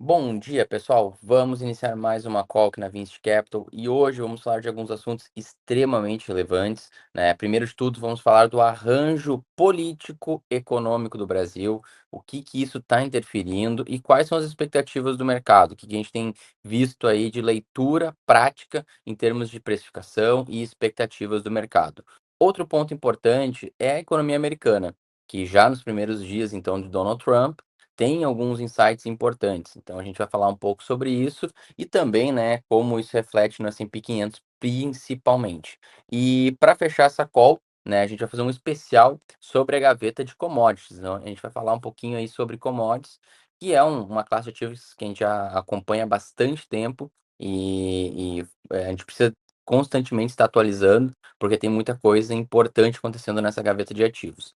Bom dia, pessoal. Vamos iniciar mais uma call aqui na Vinci Capital e hoje vamos falar de alguns assuntos extremamente relevantes, né? Primeiro de tudo, vamos falar do arranjo político-econômico do Brasil, o que que isso está interferindo e quais são as expectativas do mercado, o que que a gente tem visto aí de leitura prática em termos de precificação e expectativas do mercado. Outro ponto importante é a economia americana, que já nos primeiros dias, então, de Donald Trump, tem alguns insights importantes. Então a gente vai falar um pouco sobre isso e também, né, como isso reflete no S&P 500 principalmente. E para fechar essa call, né, a gente vai fazer um especial sobre a gaveta de commodities. Então a gente vai falar um pouquinho aí sobre commodities, que é uma classe de ativos que a gente já acompanha há bastante tempo e a gente precisa constantemente estar atualizando, porque tem muita coisa importante acontecendo nessa gaveta de ativos.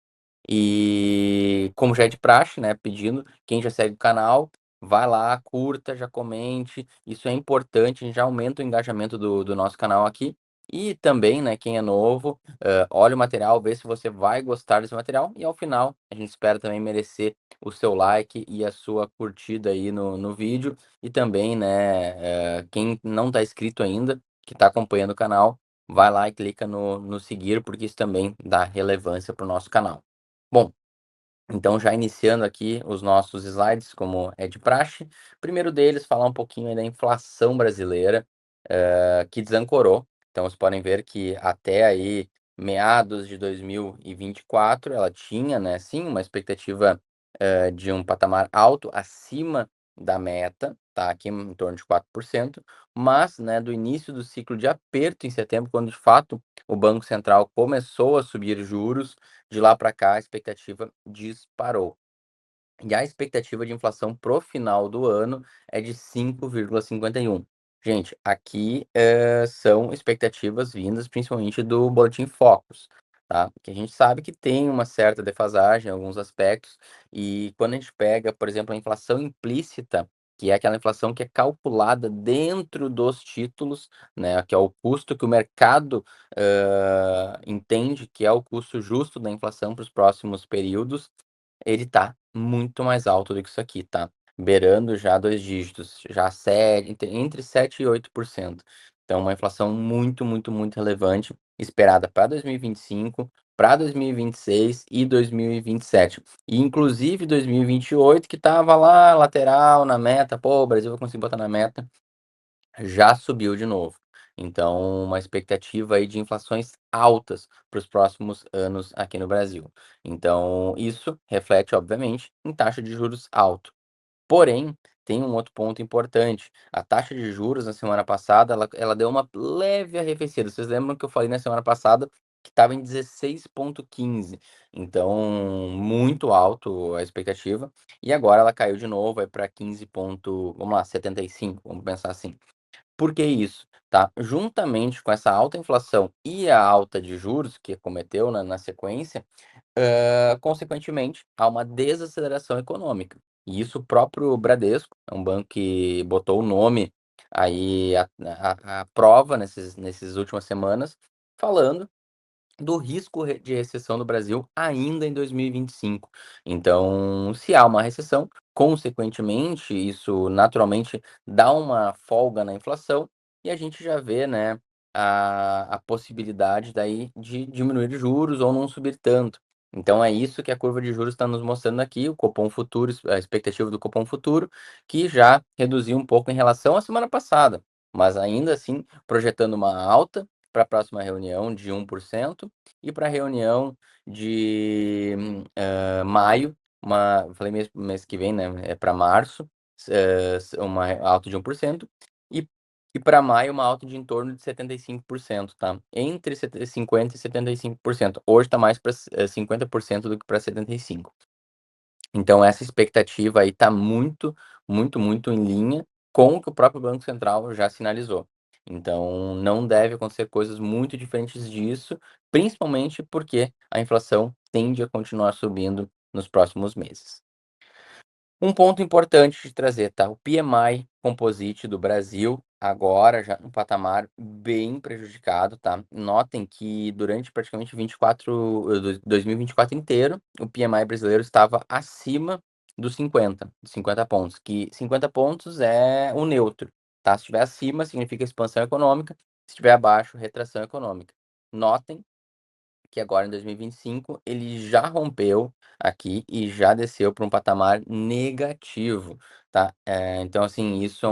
E como já é de praxe, né, pedindo, quem já segue o canal, vai lá, curta, já comente, isso é importante, a gente já aumenta o engajamento do nosso canal aqui. E também, né, quem é novo, olha o material, vê se você vai gostar desse material e ao final a gente espera também merecer o seu like e a sua curtida aí no vídeo. E também, né, quem não está inscrito ainda, que está acompanhando o canal, vai lá e clica no seguir, porque isso também dá relevância para o nosso canal. Bom, então já iniciando aqui os nossos slides, como é de praxe. Primeiro deles, falar um pouquinho aí da inflação brasileira, que desancorou. Então vocês podem ver que até aí meados de 2024 ela tinha, né, sim, uma expectativa, de um patamar alto acima da meta, tá aqui em torno de 4%, mas, né, do início do ciclo de aperto em setembro, quando de fato o Banco Central começou a subir juros, de lá para cá a expectativa disparou. E a expectativa de inflação pro final do ano é de 5,51. Gente, aqui, são expectativas vindas principalmente do Boletim Focus, tá. Que a gente sabe que tem uma certa defasagem em alguns aspectos, e quando a gente pega, por exemplo, a inflação implícita, que é aquela inflação que é calculada dentro dos títulos, né, que é o custo que o mercado, entende que é o custo justo da inflação para os próximos períodos, ele tá muito mais alto do que isso aqui, tá? Beirando já 2 dígitos, já entre 7 e 8%. Então uma inflação muito, muito, muito relevante, esperada para 2025, para 2026 e 2027. E inclusive 2028, que estava lá lateral na meta, pô, o Brasil vai conseguir botar na meta, já subiu de novo. Então, uma expectativa aí de inflações altas para os próximos anos aqui no Brasil. Então, isso reflete, obviamente, em taxa de juros alto. Porém, tem um outro ponto importante. A taxa de juros na semana passada, ela deu uma leve arrefecida. Vocês lembram que eu falei na semana passada que estava em 16,15. Então, muito alto a expectativa. E agora ela caiu de novo, vai para 15 vamos lá, 75, vamos pensar assim. Por que isso? Tá? Juntamente com essa alta inflação e a alta de juros que acometeu na sequência, consequentemente, há uma desaceleração econômica. E isso o próprio Bradesco, é um banco que botou o nome aí à prova nesses últimas semanas, falando do risco de recessão do Brasil ainda em 2025. Então, se há uma recessão, consequentemente, isso naturalmente dá uma folga na inflação e a gente já vê, né, a possibilidade daí de diminuir juros ou não subir tanto. Então é isso que a curva de juros está nos mostrando aqui, o Copom Futuro, a expectativa do Copom Futuro, que já reduziu um pouco em relação à semana passada, mas ainda assim projetando uma alta para a próxima reunião de 1% e para a reunião de maio, falei mês que vem, né? É para março, uma alta de 1%, e, e para maio, uma alta de em torno de 75%, tá? Entre 50% e 75%. Hoje está mais para 50% do que para 75%. Então essa expectativa aí está muito, muito, muito em linha com o que o próprio Banco Central já sinalizou. Então não deve acontecer coisas muito diferentes disso, principalmente porque a inflação tende a continuar subindo nos próximos meses. Um ponto importante de trazer, tá? O PMI Composite do Brasil, agora já num patamar bem prejudicado, tá? Notem que durante praticamente 2024 inteiro, o PMI brasileiro estava acima dos 50 pontos, que 50 pontos é o neutro, tá. Se estiver acima, significa expansão econômica, se estiver abaixo, retração econômica. Notem que agora em 2025 ele já rompeu aqui e já desceu para um patamar negativo, tá. Então assim, isso é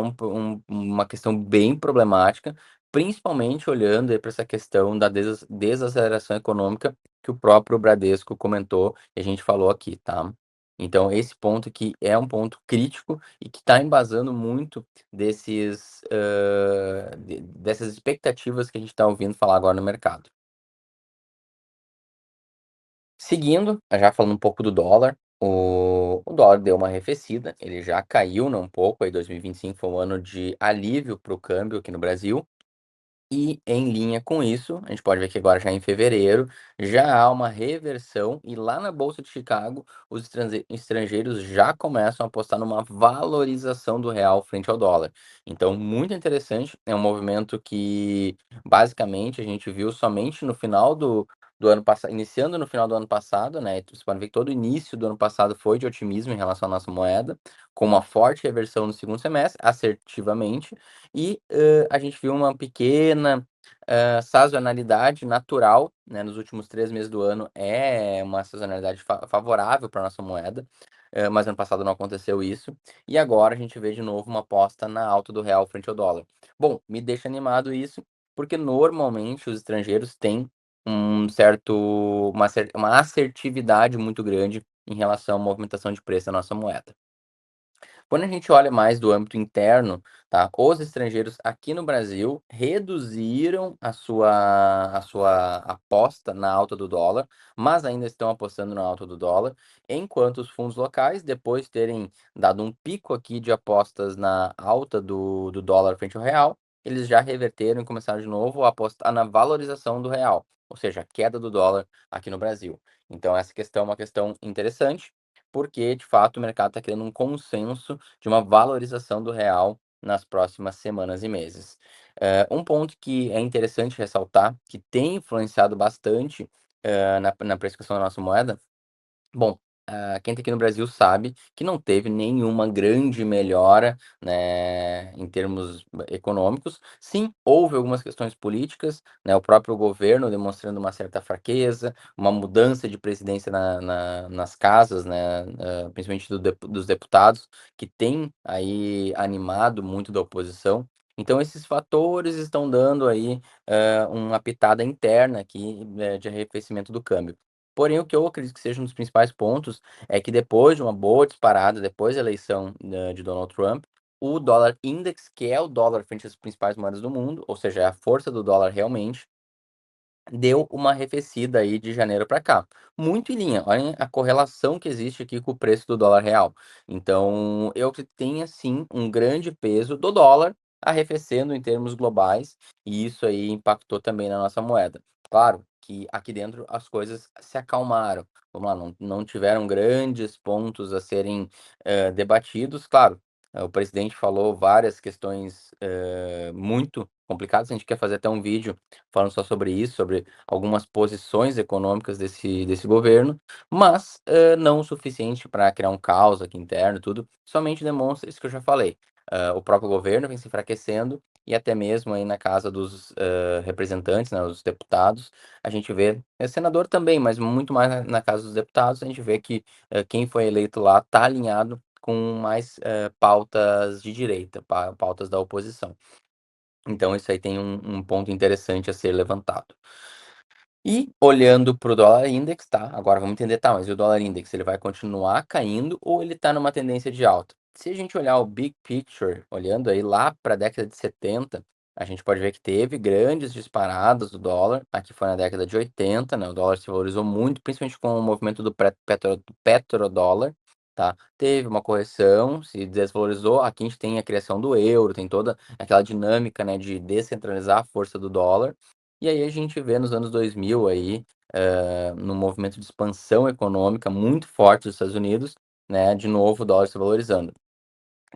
uma questão bem problemática, principalmente olhando aí para essa questão da desaceleração econômica que o próprio Bradesco comentou e a gente falou aqui, tá. Então esse ponto aqui é um ponto crítico e que está embasando muito dessas expectativas que a gente está ouvindo falar agora no mercado. Seguindo, já falando um pouco do dólar, o dólar deu uma arrefecida, ele já caiu, né, um pouco, aí 2025 foi um ano de alívio para o câmbio aqui no Brasil, e em linha com isso, a gente pode ver que agora já em fevereiro, já há uma reversão e lá na bolsa de Chicago, os estrangeiros já começam a apostar numa valorização do real frente ao dólar. Então muito interessante, é um movimento que basicamente a gente viu somente no final do ano passado, iniciando no final do ano passado, né, você pode ver que todo o início do ano passado foi de otimismo em relação à nossa moeda, com uma forte reversão no segundo semestre, assertivamente, e, a gente viu uma pequena, sazonalidade natural, né, nos últimos 3 meses do ano, é uma sazonalidade favorável para nossa moeda, mas ano passado não aconteceu isso, e agora a gente vê de novo uma aposta na alta do real frente ao dólar. Bom, me deixa animado isso, porque normalmente os estrangeiros têm uma assertividade muito grande em relação à movimentação de preço da nossa moeda. Quando a gente olha mais do âmbito interno, tá, os estrangeiros aqui no Brasil reduziram a sua aposta na alta do dólar, mas ainda estão apostando na alta do dólar, enquanto os fundos locais, depois de terem dado um pico aqui de apostas na alta do dólar frente ao real, eles já reverteram e começaram de novo a apostar na valorização do real, ou seja, a queda do dólar aqui no Brasil. Então essa questão é uma questão interessante, porque de fato o mercado está criando um consenso de uma valorização do real nas próximas semanas e meses. Um ponto que é interessante ressaltar, que tem influenciado bastante, na precificação da nossa moeda. Bom, quem está aqui no Brasil sabe que não teve nenhuma grande melhora, né, em termos econômicos. Sim, houve algumas questões políticas, né, o próprio governo demonstrando uma certa fraqueza, uma mudança de presidência nas casas, né, principalmente dos deputados, que tem aí animado muito da oposição. Então esses fatores estão dando aí, uma pitada interna aqui, de arrefecimento do câmbio. Porém, o que eu acredito que seja um dos principais pontos, é que depois de uma boa disparada, depois da eleição, de Donald Trump, o dólar index, que é o dólar frente às principais moedas do mundo, ou seja, é a força do dólar realmente, deu uma arrefecida aí de janeiro para cá. Muito em linha, olhem a correlação que existe aqui com o preço do dólar real. Então, eu acredito que tenha sim um grande peso do dólar arrefecendo em termos globais, e isso aí impactou também na nossa moeda. Claro que aqui dentro as coisas se acalmaram. Vamos lá, não tiveram grandes pontos a serem, debatidos. Claro, o presidente falou várias questões, muito complicadas, a gente quer fazer até um vídeo falando só sobre isso, sobre algumas posições econômicas desse governo, mas, não o suficiente para criar um caos aqui interno e tudo, somente demonstra isso que eu já falei, o próprio governo vem se enfraquecendo e até mesmo aí na casa dos, representantes, né, os deputados, a gente vê senador também, mas muito mais na casa dos deputados, a gente vê que, quem foi eleito lá está alinhado com mais, pautas de direita, pautas da oposição. Então isso aí tem um ponto interessante a ser levantado. E olhando para o dólar index, tá, agora vamos entender, tá, mas e o dólar index, ele vai continuar caindo ou ele está numa tendência de alta? Se a gente olhar o big picture, olhando aí lá para a década de 70, a gente pode ver que teve grandes disparadas do dólar, aqui foi na década de 80, né, o dólar se valorizou muito, principalmente com o movimento do petrodólar, tá. Teve uma correção, se desvalorizou, aqui a gente tem a criação do euro, tem toda aquela dinâmica, né, de descentralizar a força do dólar, e aí a gente vê nos anos 2000 aí, num movimento de expansão econômica muito forte dos Estados Unidos, né, de novo o dólar se valorizando.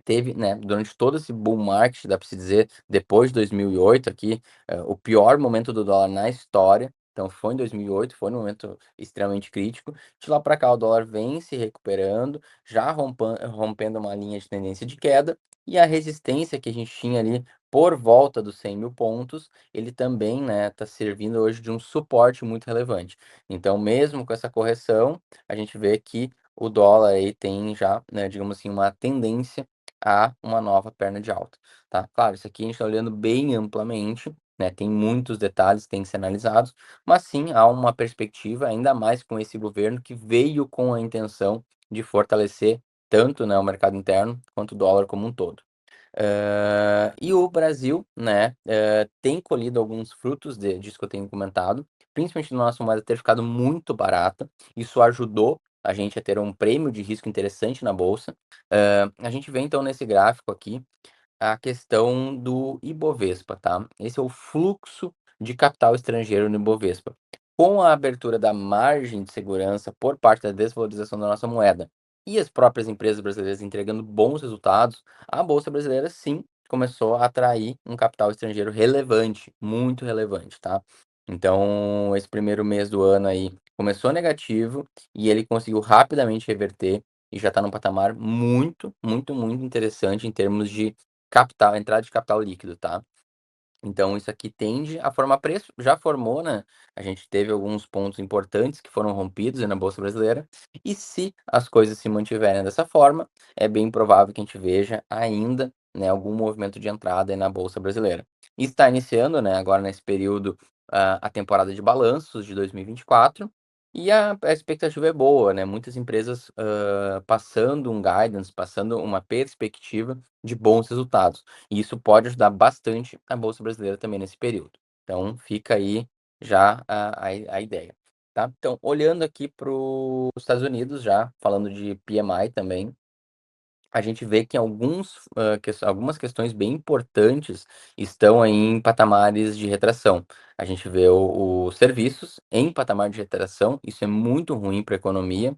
Teve, né, durante todo esse bull market, dá para se dizer, depois de 2008 aqui, o pior momento do dólar na história, então foi em 2008, foi num momento extremamente crítico. De lá para cá o dólar vem se recuperando, já rompendo uma linha de tendência de queda, e a resistência que a gente tinha ali por volta dos 100.000 pontos, ele também, né, tá servindo hoje de um suporte muito relevante. Então mesmo com essa correção, a gente vê que o dólar aí tem já, né, digamos assim, uma tendência a uma nova perna de alta, tá. Claro, isso aqui a gente está olhando bem amplamente, né, tem muitos detalhes que têm que ser analisados, mas sim há uma perspectiva, ainda mais com esse governo que veio com a intenção de fortalecer tanto, né, o mercado interno quanto o dólar como um todo. E o Brasil, né, tem colhido alguns frutos disso que eu tenho comentado, principalmente na nossa moeda ter ficado muito barata, isso ajudou a gente a ter um prêmio de risco interessante na bolsa. A gente vê então nesse gráfico aqui a questão do Ibovespa, tá? Esse é o fluxo de capital estrangeiro no Ibovespa. Com a abertura da margem de segurança por parte da desvalorização da nossa moeda e as próprias empresas brasileiras entregando bons resultados, a bolsa brasileira sim começou a atrair um capital estrangeiro relevante, muito relevante, tá? Então, esse primeiro mês do ano aí começou negativo e ele conseguiu rapidamente reverter e já está num patamar muito, muito, muito interessante em termos de capital, entrada de capital líquido, tá. Então isso aqui tende a formar preço, já formou, né, a gente teve alguns pontos importantes que foram rompidos aí na bolsa brasileira, e se as coisas se mantiverem dessa forma, é bem provável que a gente veja ainda, né, algum movimento de entrada aí na bolsa brasileira. E está iniciando, né, agora nesse período, a temporada de balanços de 2024, e a expectativa é boa, né, muitas empresas, passando um guidance, passando uma perspectiva de bons resultados. E isso pode ajudar bastante a bolsa brasileira também nesse período. Então fica aí já a ideia, tá. Então olhando aqui para os Estados Unidos já, falando de PMI também, a gente vê que algumas questões bem importantes estão aí em patamares de retração. A gente vê os serviços em patamar de retração, isso é muito ruim para a economia.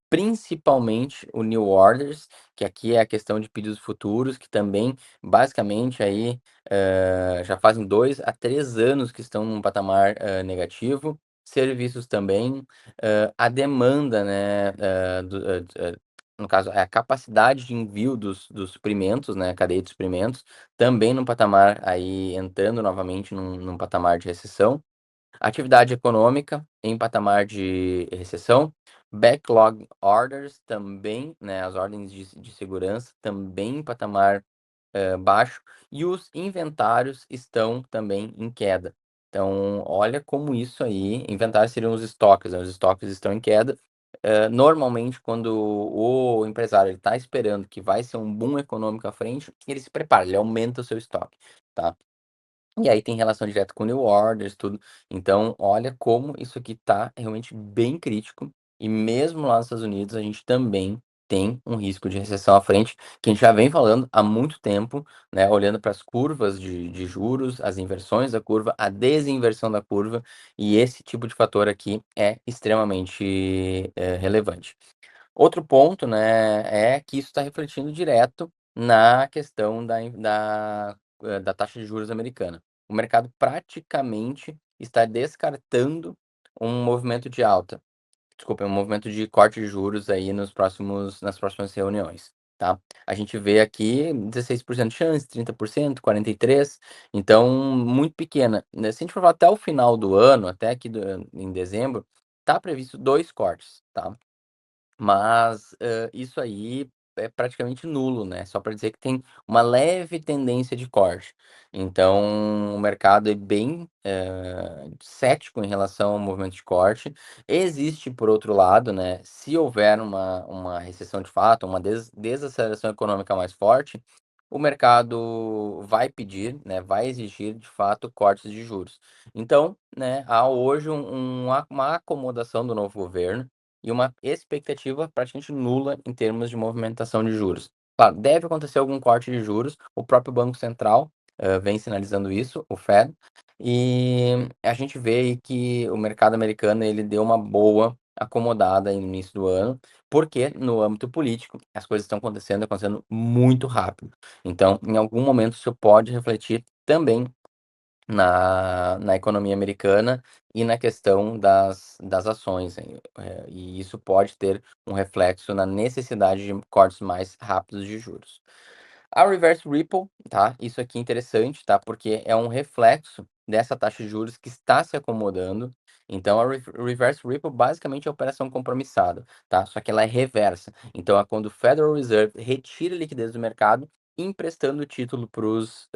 Principalmente o new orders, que aqui é a questão de pedidos futuros, que também basicamente aí, já fazem 2 a 3 anos que estão num patamar, negativo. Serviços também, a demanda, né, no caso, é a capacidade de envio dos suprimentos, né, a cadeia de suprimentos, também num patamar aí entrando novamente num patamar de recessão. Atividade econômica em patamar de recessão, backlog orders também, né, as ordens de segurança também em patamar, baixo, e os inventários estão também em queda. Então, olha como isso aí inventários seriam os estoques, né, os estoques estão em queda. Normalmente quando o empresário está esperando que vai ser um boom econômico à frente, ele se prepara, ele aumenta o seu estoque, tá. E aí tem relação direta com new orders, tudo. Então, olha como isso aqui tá realmente bem crítico. E mesmo lá nos Estados Unidos, a gente também tem um risco de recessão à frente, que a gente já vem falando há muito tempo, né? Olhando para as curvas de juros, as inversões da curva, a desinversão da curva, e esse tipo de fator aqui é extremamente relevante. Outro ponto, né, é que isso está refletindo direto na questão da taxa de juros americana. O mercado praticamente está descartando um movimento de alta, desculpa, um movimento de corte de juros aí nas próximas reuniões, tá. A gente vê aqui 16% de chance, 30%, 43%, então muito pequena, né. Se a gente for falar até o final do ano, até aqui em dezembro, tá previsto 2 cortes, tá. Mas, isso aí é praticamente nulo, né, só para dizer que tem uma leve tendência de corte. Então o mercado é bem, cético em relação ao movimento de corte. Existe, por outro lado, né, se houver uma recessão de fato, uma desaceleração econômica mais forte, o mercado vai pedir, né, vai exigir de fato cortes de juros. Então, né, há hoje uma acomodação do novo governo e uma expectativa praticamente nula em termos de movimentação de juros. Claro, deve acontecer algum corte de juros, o próprio Banco Central, vem sinalizando isso, o Fed, e a gente vê aí que o mercado americano ele deu uma boa acomodada aí no início do ano, porque no âmbito político as coisas estão acontecendo muito rápido. Então, em algum momento isso pode refletir também na economia americana e na questão das ações, e isso pode ter um reflexo na necessidade de cortes mais rápidos de juros. A reverse repo, tá, isso aqui é interessante, tá, porque é um reflexo dessa taxa de juros que está se acomodando, então a reverse repo basicamente é operação compromissada, tá, só que ela é reversa, então é quando o Federal Reserve retira liquidez do mercado, emprestando título para os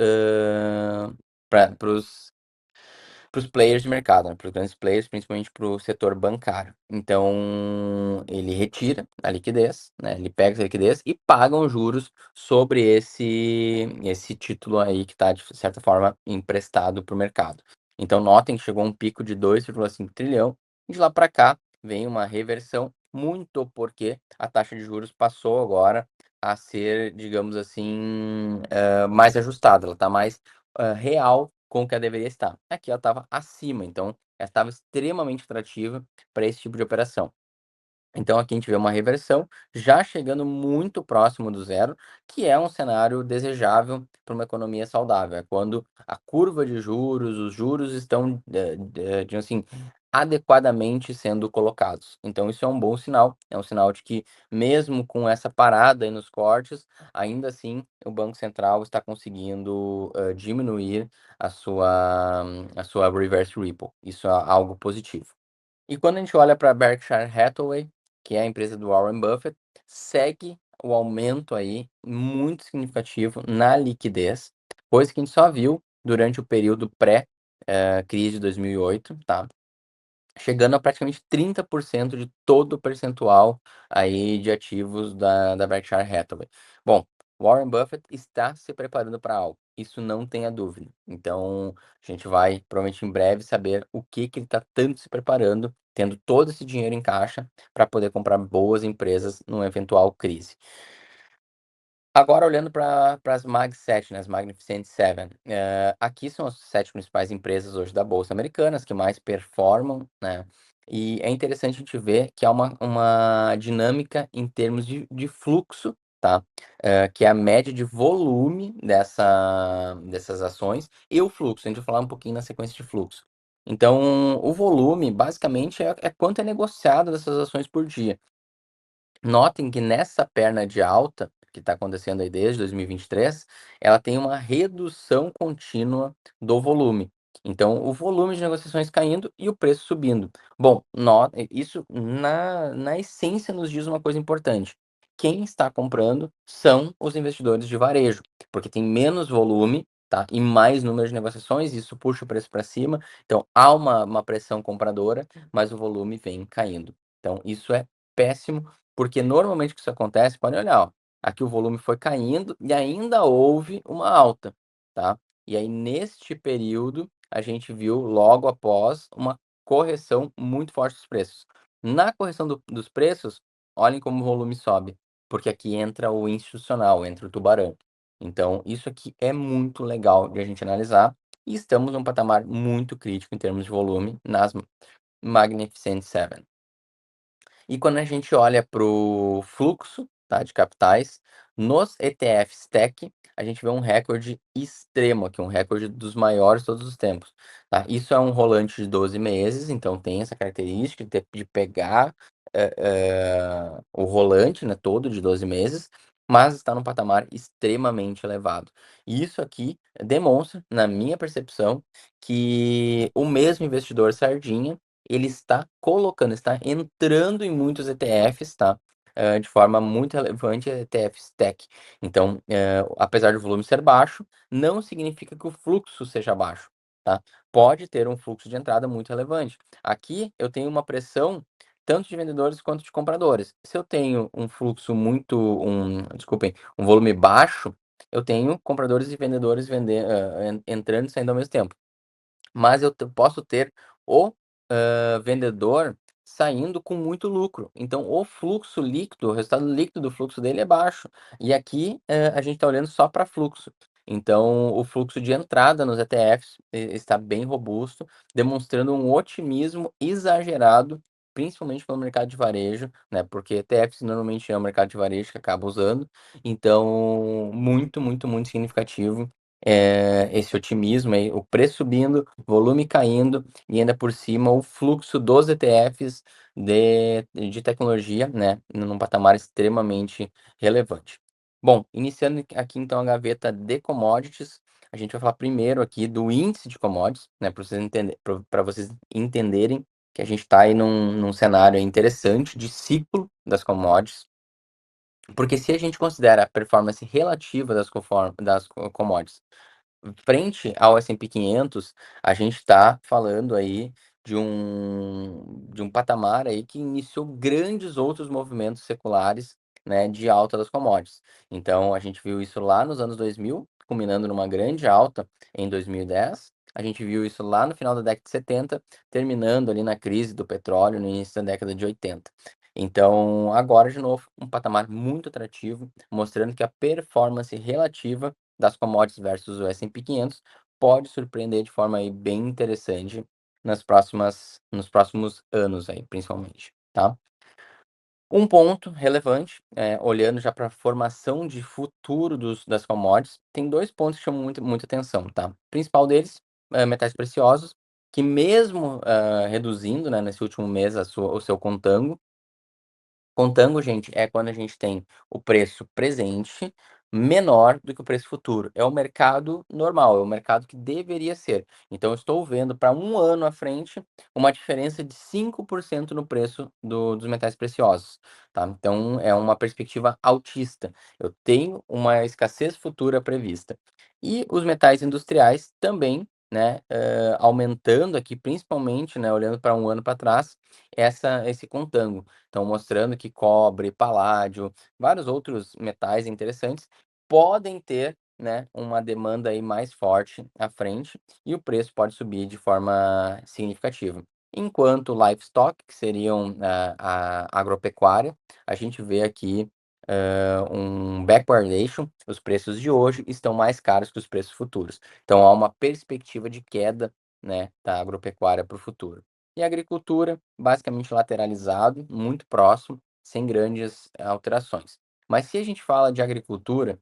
players de mercado, né, para os grandes players, principalmente para o setor bancário. Então, ele retira a liquidez, né, ele pega essa liquidez e paga os juros sobre esse título aí que está, de certa forma, emprestado para o mercado. Então, notem que chegou a um pico de 2,5 trilhão, e de lá para cá vem uma reversão, muito porque a taxa de juros passou agora a ser, digamos assim, mais ajustada, ela está mais real com o que ela deveria estar. Aqui ela estava acima, então ela estava extremamente atrativa para esse tipo de operação. Então aqui a gente vê uma reversão, já chegando muito próximo do zero, que é um cenário desejável para uma economia saudável. É quando a curva de juros, os juros estão, digamos assim, adequadamente sendo colocados. Então isso é um bom sinal, é um sinal de que mesmo com essa parada aí nos cortes, ainda assim o Banco Central está conseguindo, diminuir a sua reverse repo. Isso é algo positivo. E quando a gente olha para a Berkshire Hathaway, que é a empresa do Warren Buffett, segue o aumento aí muito significativo na liquidez, coisa que a gente só viu durante o período pré, crise de 2008, tá? Chegando a praticamente 30% de todo o percentual aí de ativos da Berkshire Hathaway. Bom, Warren Buffett está se preparando para algo, isso não tenha dúvida. Então, a gente vai provavelmente em breve saber o que ele está tanto se preparando, tendo todo esse dinheiro em caixa para poder comprar boas empresas numa eventual crise. Agora olhando para as Mag 7, né, as Magnificent Seven, aqui são as 7 principais empresas hoje da bolsa americanas que mais performam, né, e é interessante a gente ver que há uma dinâmica em termos de fluxo, tá, que é a média de volume dessas ações e o fluxo, a gente vai falar um pouquinho na sequência de fluxo. Então, o volume basicamente é quanto é negociado dessas ações por dia. Notem que nessa perna de alta, que está acontecendo aí desde 2023, ela tem uma redução contínua do volume. Então, o volume de negociações caindo e o preço subindo. Bom, isso na essência nos diz uma coisa importante. Quem está comprando são os investidores de varejo, porque tem menos volume, tá? E mais número de negociações, isso puxa o preço para cima. Então, há uma pressão compradora, mas o volume vem caindo. Então, isso é péssimo porque normalmente o que isso acontece, pode olhar, ó, aqui o volume foi caindo e ainda houve uma alta, tá? E aí neste período a gente viu logo após uma correção muito forte dos preços. Na correção dos preços, olhem como o volume sobe, porque aqui entra o institucional, entra o tubarão. Então isso aqui é muito legal de a gente analisar e estamos num patamar muito crítico em termos de volume nas Magnificent Seven. E quando a gente olha para o fluxo, tá, de capitais, nos ETFs Tech, a gente vê um recorde extremo aqui, um recorde dos maiores de todos os tempos, tá. Isso é um rolante de 12 meses, então tem essa característica de pegar, o rolante, né, todo de 12 meses, mas está num patamar extremamente elevado. E isso aqui demonstra, na minha percepção, que o mesmo investidor sardinha ele está entrando em muitos ETFs, tá, de forma muito relevante, ETFs tech. Então, apesar do volume ser baixo, não significa que o fluxo seja baixo, tá. Pode ter um fluxo de entrada muito relevante. Aqui eu tenho uma pressão tanto de vendedores quanto de compradores. Se eu tenho um fluxo desculpem, um volume baixo, eu tenho compradores e vendedores entrando e saindo ao mesmo tempo. Mas eu posso ter o, vendedor saindo com muito lucro. Então o fluxo líquido, o resultado líquido do fluxo dele é baixo. E aqui, a gente está olhando só para fluxo. Então o fluxo de entrada nos ETFs está bem robusto, demonstrando um otimismo exagerado, principalmente pelo mercado de varejo, né, porque ETFs normalmente é o mercado de varejo que acaba usando. Então muito, muito, muito significativo esse otimismo aí, o preço subindo, volume caindo e ainda por cima o fluxo dos ETFs de tecnologia, né, num patamar extremamente relevante. Bom, iniciando aqui então a gaveta de commodities, a gente vai falar primeiro aqui do índice de commodities, né, para vocês entenderem que a gente está aí num cenário interessante de ciclo das commodities, porque se a gente considera a performance relativa das commodities frente ao S&P 500, a gente está falando aí de um patamar aí que iniciou grandes outros movimentos seculares, né, de alta das commodities. Então a gente viu isso lá nos anos 2000, culminando numa grande alta em 2010. A gente viu isso lá no final da década de 70, terminando ali na crise do petróleo no início da década de 80. Então, agora, de novo, um patamar muito atrativo, mostrando que a performance relativa das commodities versus o S&P 500 pode surpreender de forma aí bem interessante nos próximos anos aí, principalmente, tá? Um ponto relevante, olhando já para a formação de futuro das commodities, tem 2 pontos que chamam muita atenção, tá? O principal deles, metais preciosos, que mesmo, reduzindo, né, nesse último mês o seu contango. Contango, gente, é quando a gente tem o preço presente menor do que o preço futuro. É o mercado normal, é o mercado que deveria ser. Então, eu estou vendo para um ano à frente uma diferença de 5% no preço dos metais preciosos, tá? Então, é uma perspectiva altista. Eu tenho uma escassez futura prevista. E os metais industriais também, né, aumentando aqui, principalmente, né, olhando para um ano para trás, esse contango. Então, mostrando que cobre, paládio, vários outros metais interessantes podem ter, né, uma demanda aí mais forte à frente e o preço pode subir de forma significativa. Enquanto o livestock, que seriam a agropecuária, a gente vê aqui um backwardation, os preços de hoje estão mais caros que os preços futuros. Então, há uma perspectiva de queda, né, da agropecuária para o futuro. E a agricultura, basicamente lateralizado, muito próximo, sem grandes alterações. Mas se a gente fala de agricultura,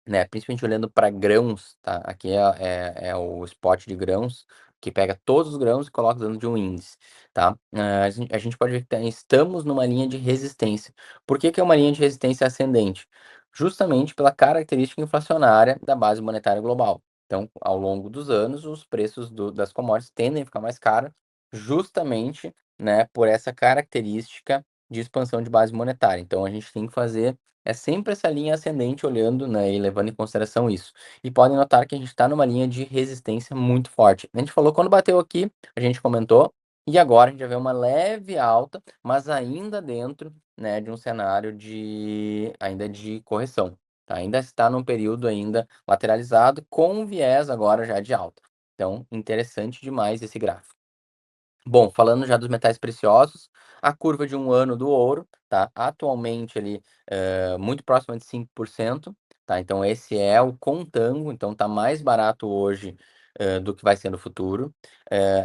né, principalmente olhando para grãos, tá? Aqui é o spot de grãos, que pega todos os grãos e coloca dentro de um índice, tá? A gente pode ver que estamos numa linha de resistência. Por que que é uma linha de resistência ascendente? Justamente pela característica inflacionária da base monetária global. Então, ao longo dos anos, os preços das commodities tendem a ficar mais caros, justamente, né, por essa característica de expansão de base monetária. Então, a gente tem que fazer sempre essa linha ascendente olhando, né, e levando em consideração isso. E podem notar que a gente está numa linha de resistência muito forte. A gente falou quando bateu aqui, a gente comentou, e agora a gente já vê uma leve alta, mas ainda dentro, né, de um cenário ainda de correção. Tá? Ainda está num período ainda lateralizado, com viés agora já de alta. Então, interessante demais esse gráfico. Bom, falando já dos metais preciosos, a curva de um ano do ouro, tá? Atualmente ali, muito próxima de 5%, tá? Então esse é o contango, então tá mais barato hoje, do que vai ser no futuro.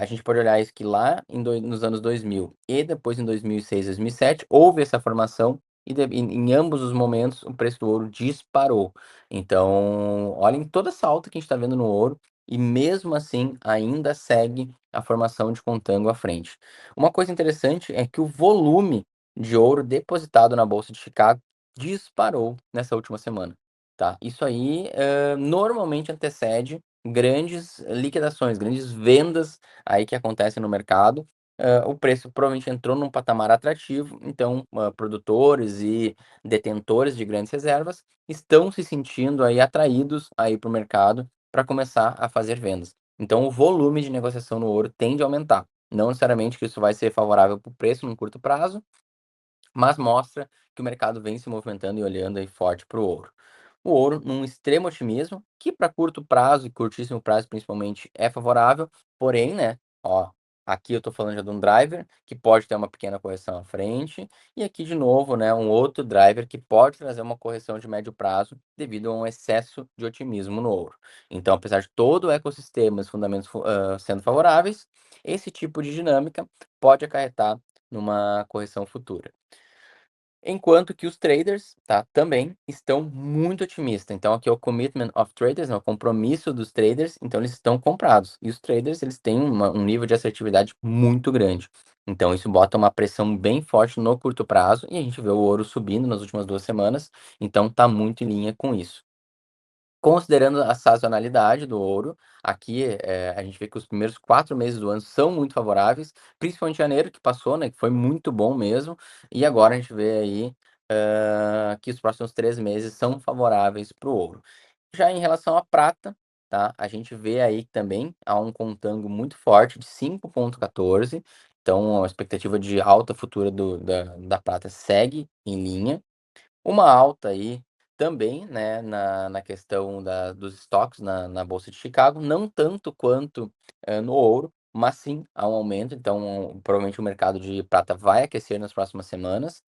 A gente pode olhar isso que lá nos anos 2000 e depois em 2006, 2007, houve essa formação e em ambos os momentos o preço do ouro disparou. Então, olhem toda essa alta que a gente está vendo no ouro e mesmo assim ainda segue a formação de contango à frente. Uma coisa interessante é que o volume de ouro depositado na Bolsa de Chicago disparou nessa última semana, tá? Isso aí, normalmente antecede grandes liquidações, grandes vendas aí que acontecem no mercado. O preço provavelmente entrou num patamar atrativo, então, produtores e detentores de grandes reservas estão se sentindo aí atraídos aí para o mercado para começar a fazer vendas. Então o volume de negociação no ouro tende a aumentar. Não necessariamente que isso vai ser favorável para o preço no curto prazo, mas mostra que o mercado vem se movimentando e olhando aí forte para o ouro. O ouro num extremo otimismo, que para curto prazo e curtíssimo prazo principalmente é favorável, porém, né, ó, aqui eu estou falando já de um driver que pode ter uma pequena correção à frente, e aqui de novo, né, um outro driver que pode trazer uma correção de médio prazo devido a um excesso de otimismo no ouro. Então, apesar de todo o ecossistema, os fundamentos sendo favoráveis, esse tipo de dinâmica pode acarretar numa correção futura. Enquanto que os traders, tá, também estão muito otimistas. Então aqui é o commitment of traders, né, o compromisso dos traders, então eles estão comprados. E os traders, eles têm um nível de assertividade muito grande. Então isso bota uma pressão bem forte no curto prazo e a gente vê o ouro subindo nas últimas 2 semanas, então tá muito em linha com isso. Considerando a sazonalidade do ouro, aqui, a gente vê que os primeiros 4 meses do ano são muito favoráveis, principalmente janeiro que passou, né, que foi muito bom mesmo, e agora a gente vê aí, que os próximos 3 meses são favoráveis para o ouro. Já em relação à prata, tá, a gente vê aí também há um contango muito forte de 5,14, então a expectativa de alta futura da prata segue em linha. Uma alta aí também, né, na questão dos estoques na Bolsa de Chicago, não tanto quanto, no ouro, mas sim há um aumento, então provavelmente o mercado de prata vai aquecer nas próximas semanas.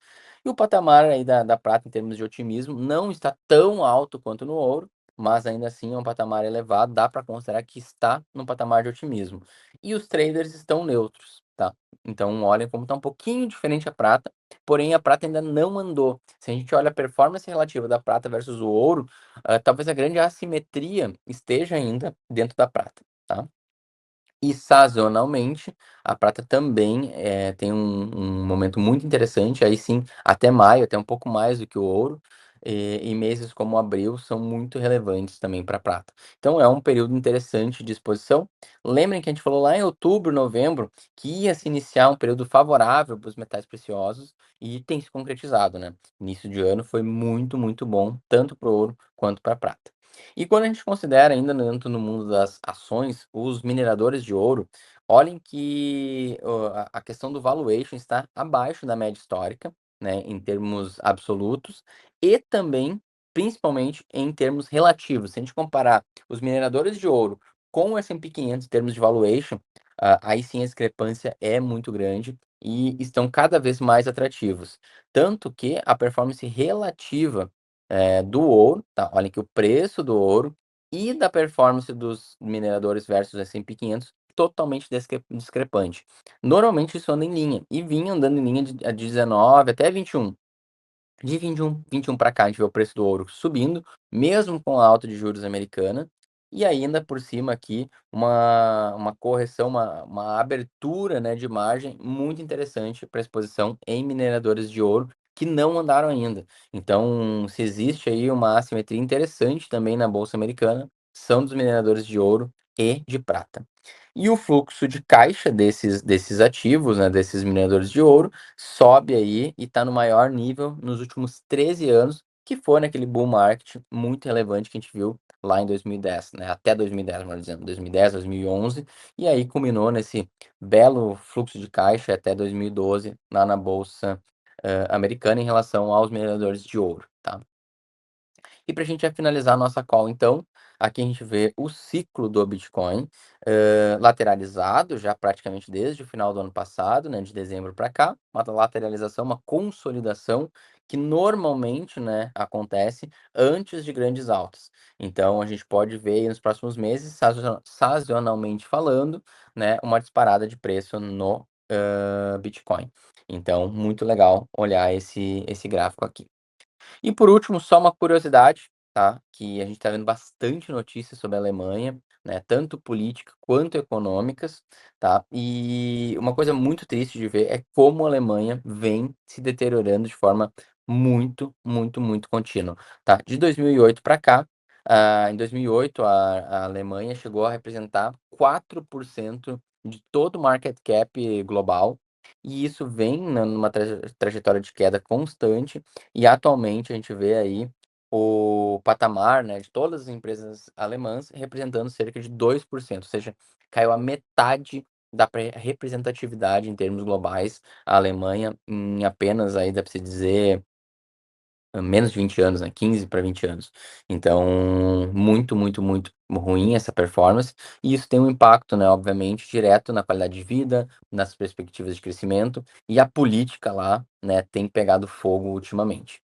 E o patamar aí da prata em termos de otimismo não está tão alto quanto no ouro, mas ainda assim é um patamar elevado, dá para considerar que está no patamar de otimismo. E os traders estão neutros, tá. Então olha como está um pouquinho diferente a prata, porém a prata ainda não andou. Se a gente olha a performance relativa da prata versus o ouro, talvez a grande assimetria esteja ainda dentro da prata, tá. E sazonalmente, a prata também, tem um momento muito interessante, aí sim, até maio, até um pouco mais do que o ouro, e meses como abril são muito relevantes também para a prata. Então é um período interessante de exposição. Lembrem que a gente falou lá em outubro, novembro, que ia se iniciar um período favorável para os metais preciosos e tem se concretizado, né. Início de ano foi muito, muito bom, tanto para o ouro quanto para a prata. E quando a gente considera ainda dentro no mundo das ações, os mineradores de ouro, olhem que a questão do valuation está abaixo da média histórica, né, em termos absolutos, e também, principalmente, em termos relativos. Se a gente comparar os mineradores de ouro com o S&P 500 em termos de valuation, aí sim a discrepância é muito grande e estão cada vez mais atrativos. Tanto que a performance relativa do ouro, tá, olhem que o preço do ouro e da performance dos mineradores versus S&P 500 totalmente discrepante. Normalmente isso anda em linha, e vinha andando em linha de 19 até 21. De 21 para cá, a gente vê o preço do ouro subindo, mesmo com a alta de juros americana, e ainda por cima aqui uma correção, uma abertura, né, de margem muito interessante para exposição em mineradores de ouro que não andaram ainda. Então, se existe aí uma assimetria interessante também na bolsa americana, são dos mineradores de ouro e de prata. E o fluxo de caixa desses ativos, né, desses mineradores de ouro, sobe aí e está no maior nível nos últimos 13 anos, que foi naquele bull market muito relevante que a gente viu lá em 2010, né, até 2010, melhor dizendo, 2010, 2011, e aí culminou nesse belo fluxo de caixa até 2012 lá na bolsa, americana em relação aos mineradores de ouro, tá. E para a gente já finalizar a nossa call então, aqui a gente vê o ciclo do Bitcoin, lateralizado já praticamente desde o final do ano passado, né, de dezembro para cá, uma lateralização, uma consolidação que normalmente, né, acontece antes de grandes altas. Então a gente pode ver aí nos próximos meses, sazonalmente falando, né, uma disparada de preço no, Bitcoin. Então muito legal olhar esse gráfico aqui. E por último, só uma curiosidade, tá, que a gente está vendo bastante notícias sobre a Alemanha, né, tanto política quanto econômicas, tá, e uma coisa muito triste de ver é como a Alemanha vem se deteriorando de forma muito, muito, muito contínua, tá. De 2008 para cá, em 2008 a Alemanha chegou a representar 4% de todo o market cap global, e isso vem numa trajetória de queda constante, e atualmente a gente vê aí o patamar, né, de todas as empresas alemãs representando cerca de 2%, ou seja, caiu a metade da representatividade em termos globais, a Alemanha em apenas aí dá para se dizer menos de 20 anos, né, 15 para 20 anos. Então, muito, muito, muito ruim essa performance, e isso tem um impacto, né, obviamente, direto na qualidade de vida, nas perspectivas de crescimento, e a política lá, né, tem pegado fogo ultimamente.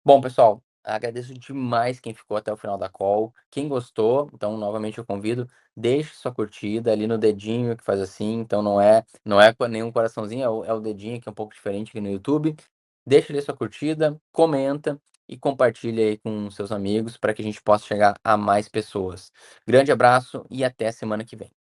Bom, pessoal, agradeço demais quem ficou até o final da call. Quem gostou, então, novamente eu convido, deixe sua curtida ali no dedinho que faz assim, então não é nenhum coraçãozinho, é o dedinho que é um pouco diferente aqui no YouTube. Deixa ali sua curtida, comenta e compartilha aí com seus amigos para que a gente possa chegar a mais pessoas. Grande abraço e até semana que vem.